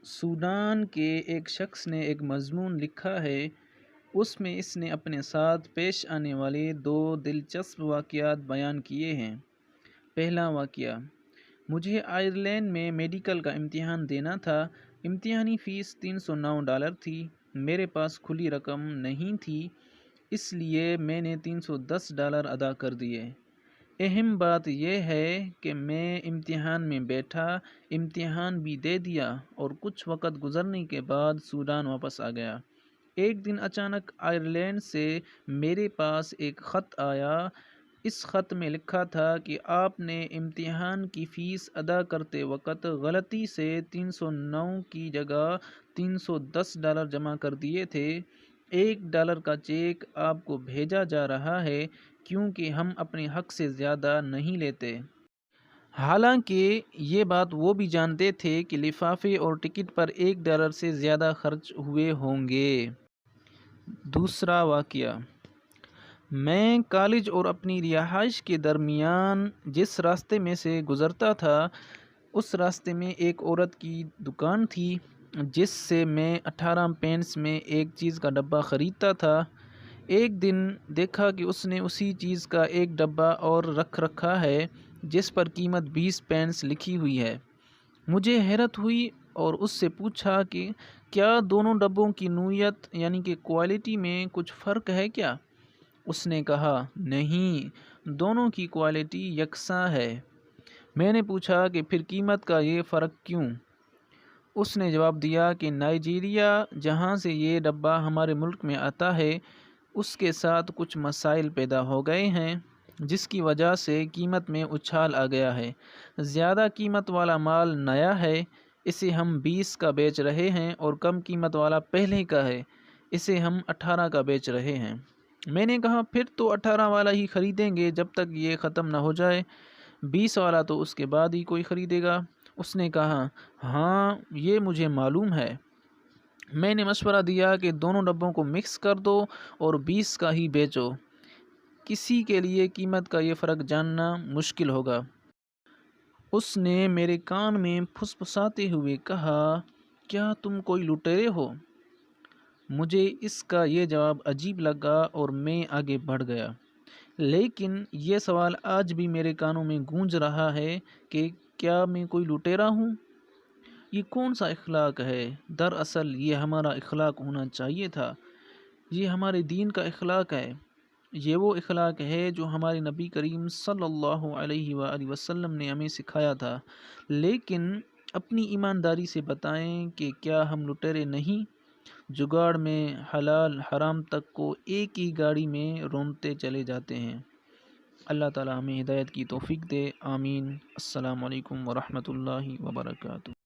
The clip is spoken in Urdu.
سوڈان کے ایک شخص نے ایک مضمون لکھا ہے، اس میں اس نے اپنے ساتھ پیش آنے والے 2 دلچسپ واقعات بیان کیے ہیں۔ پہلا واقعہ: مجھے آئرلینڈ میں میڈیکل کا امتحان دینا تھا۔ امتحانی فیس $309 تھی۔ میرے پاس کھلی رقم نہیں تھی، اس لیے میں نے $310 ادا کر دیے۔ اہم بات یہ ہے کہ میں امتحان میں بیٹھا، امتحان بھی دے دیا اور کچھ وقت گزرنے کے بعد سوڈان واپس آ گیا۔ ایک دن اچانک آئرلینڈ سے میرے پاس ایک خط آیا۔ اس خط میں لکھا تھا کہ آپ نے امتحان کی فیس ادا کرتے وقت غلطی سے $309 کی جگہ $310 جمع کر دیے تھے۔ $1 کا چیک آپ کو بھیجا جا رہا ہے کیونکہ ہم اپنے حق سے زیادہ نہیں لیتے۔ حالانکہ یہ بات وہ بھی جانتے تھے کہ لفافے اور ٹکٹ پر $1 سے زیادہ خرچ ہوئے ہوں گے۔ دوسرا واقعہ: میں کالج اور اپنی رہائش کے درمیان جس راستے میں سے گزرتا تھا، اس راستے میں ایک عورت کی دکان تھی جس سے میں 18 پینس میں ایک چیز کا ڈبہ خریدتا تھا۔ ایک دن دیکھا کہ اس نے اسی چیز کا ایک ڈبہ اور رکھ رکھا ہے جس پر قیمت 20 پینس لکھی ہوئی ہے۔ مجھے حیرت ہوئی اور اس سے پوچھا کہ کیا دونوں ڈبوں کی نوعیت یعنی کہ کوالٹی میں کچھ فرق ہے کیا؟ اس نے کہا، نہیں، دونوں کی کوالٹی یکساں ہے۔ میں نے پوچھا کہ پھر قیمت کا یہ فرق کیوں؟ اس نے جواب دیا کہ نائجیریا، جہاں سے یہ ڈبہ ہمارے ملک میں آتا ہے، اس کے ساتھ کچھ مسائل پیدا ہو گئے ہیں جس کی وجہ سے قیمت میں اچھال آ گیا ہے۔ زیادہ قیمت والا مال نیا ہے، اسے ہم 20 کا بیچ رہے ہیں، اور کم قیمت والا پہلے کا ہے، اسے ہم 18 کا بیچ رہے ہیں۔ میں نے کہا، پھر تو 18 والا ہی خریدیں گے جب تک یہ ختم نہ ہو جائے، 20 والا تو اس کے بعد ہی کوئی خریدے گا۔ اس نے کہا، ہاں، یہ مجھے معلوم ہے۔ میں نے مشورہ دیا کہ دونوں ڈبوں کو مکس کر دو اور 20 کا ہی بیچو، کسی کے لیے قیمت کا یہ فرق جاننا مشکل ہوگا۔ اس نے میرے کان میں پھسپھساتے ہوئے کہا، کیا تم کوئی لٹیرے ہو؟ مجھے اس کا یہ جواب عجیب لگا اور میں آگے بڑھ گیا، لیکن یہ سوال آج بھی میرے کانوں میں گونج رہا ہے کہ کیا میں کوئی لٹیرا ہوں؟ یہ کون سا اخلاق ہے؟ دراصل یہ ہمارا اخلاق ہونا چاہیے تھا۔ یہ ہمارے دین کا اخلاق ہے۔ یہ وہ اخلاق ہے جو ہمارے نبی کریم صلی اللہ علیہ وآلہ وسلم نے ہمیں سکھایا تھا۔ لیکن اپنی ایمانداری سے بتائیں کہ کیا ہم لٹیرے نہیں؟ جگاڑ میں حلال حرام تک کو ایک ہی گاڑی میں رونتے چلے جاتے ہیں۔ اللہ تعالی ہمیں ہدایت کی توفیق دے، آمین۔ السلام علیکم ورحمۃ اللہ وبرکاتہ۔